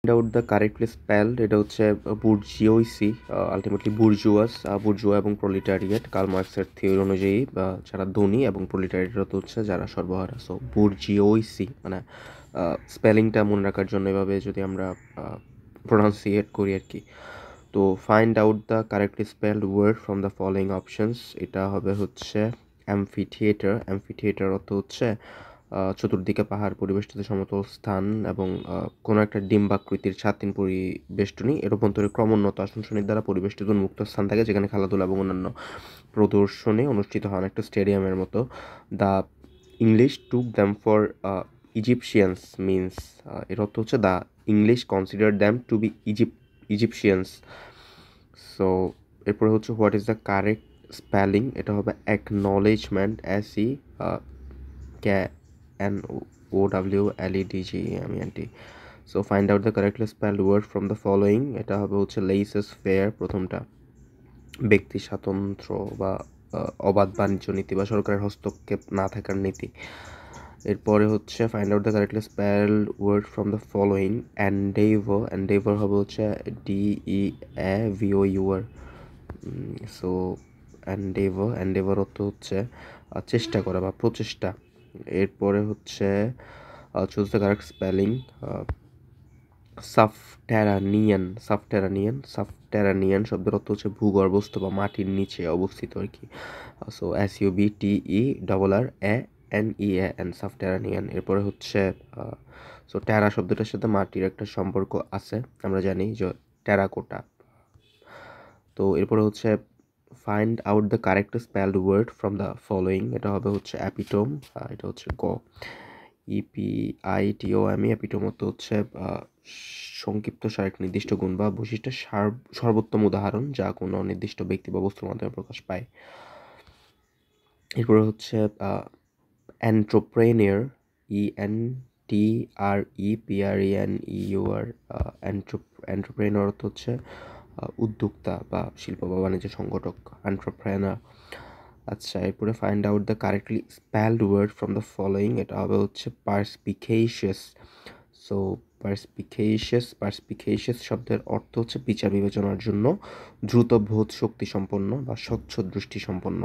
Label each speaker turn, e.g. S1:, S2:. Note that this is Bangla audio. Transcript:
S1: Find out the correctly spelled, এটা হচ্ছে বুর্জিওইসি, আলটিমেটলি বুর্জুয়াস, বুর্জুয়া এবং প্রোলিটারিয়েট কার্ল মার্কসের থিওরি অনুযায়ী যারা ধনী এবং প্রোলিটারিয়েট হচ্ছে যারা সর্বহারা। সো বুর্জিওইসি মানে স্পেলিংটা মনে রাখার জন্য এভাবে যদি আমরা প্রোনাউন্সিয়েট করি আর কি। তো find out the correctly spelled word from the following options, এটা হবে হচ্ছে অ্যাম্ফিথিয়েটার। অ্যাম্ফিথিয়েটার অর্থ হচ্ছে চতুর্দিকে পাহাড় পরিবেষ্টিত সমতল স্থান এবং কোনো একটা ডিম্বাকৃতির ছাতিন পরিবেষ্টনী এর অভ্যন্তরে ক্রমোন্নত আসনসনির দ্বারা পরিবেষ্টিত উন্মুক্ত স্থান থাকে যেখানে খেলাধুলা এবং অন্যান্য প্রদর্শনী অনুষ্ঠিত হয়, একটা স্টেডিয়ামের মতো। The English took them for Egyptians means, এর অর্থ হচ্ছে the English consider them to be Egyptians. So এরপরে হচ্ছে what is the correct spelling, এটা হবে acknowledgement, SENOWLEDGEMENT। So find out the correctly spelled word from the following, এটা হবে হচ্ছে লেইসেস ফেয়ার, প্রথমটা। ব্যক্তি স্বাতন্ত্র্য বা অবাধ বাণিজ্য নীতি বা সরকারের হস্তক্ষেপ না থাকার নীতি। এরপরে হচ্ছে find out the correctly spelled word from the following, endeavour. Endeavour হবে হচ্ছে DEAVOUR। সো অ্যান্ডেভর অর্থ হচ্ছে চেষ্টা করা বা প্রচেষ্টা। এরপরে হচ্ছে চুজ দ্য কারেক্ট স্পেলিং, সাবটেরানিয়ান শব্দের অর্থ হচ্ছে ভূগর্ভস্থ বা মাটির নিচে অবস্থিত আর কি। So SUBTERRANEAN, সাবটেরানিয়ান। এরপরে হচ্ছে সো টেরা শব্দটার সাথে মাটির একটা সম্পর্ক আছে, আমরা জানি যে টেরাকোটা। তো এরপরে হচ্ছে find out the correct spelled word from the following, এটা হবে হচ্ছে অ্যাপিটোম, এটা হচ্ছে EPITOME। অ্যাপিটোম অর্থ হচ্ছে সংক্ষিপ্ত সার এক নির্দিষ্ট গুণ বা বৈশিষ্ট্যের সর্বোত্তম উদাহরণ যা কোনো নির্দিষ্ট ব্যক্তি বা বস্তুর মাধ্যমে প্রকাশ পায়। এরপরে হচ্ছে এন্ট্রোপ্রেনিয়র, ENTREPRENEUR। এন্ট্রোপ্রেনিয়র অর্থ হচ্ছে উদ্যোক্তা বা শিল্প বা বাণিজ্য সংগঠক, এন্ট্রোপ্রেনার। আচ্ছা, এরপরে find out the correctly spelled word from the following, এটা হবে হচ্ছে পার্সপিকেশিয়াস। সো পার্সপিকেশিয়াস শব্দের অর্থ হচ্ছে বিচার বিবেচনার জন্য দ্রুত বোধ শক্তি সম্পন্ন বা স্বচ্ছ দৃষ্টি সম্পন্ন।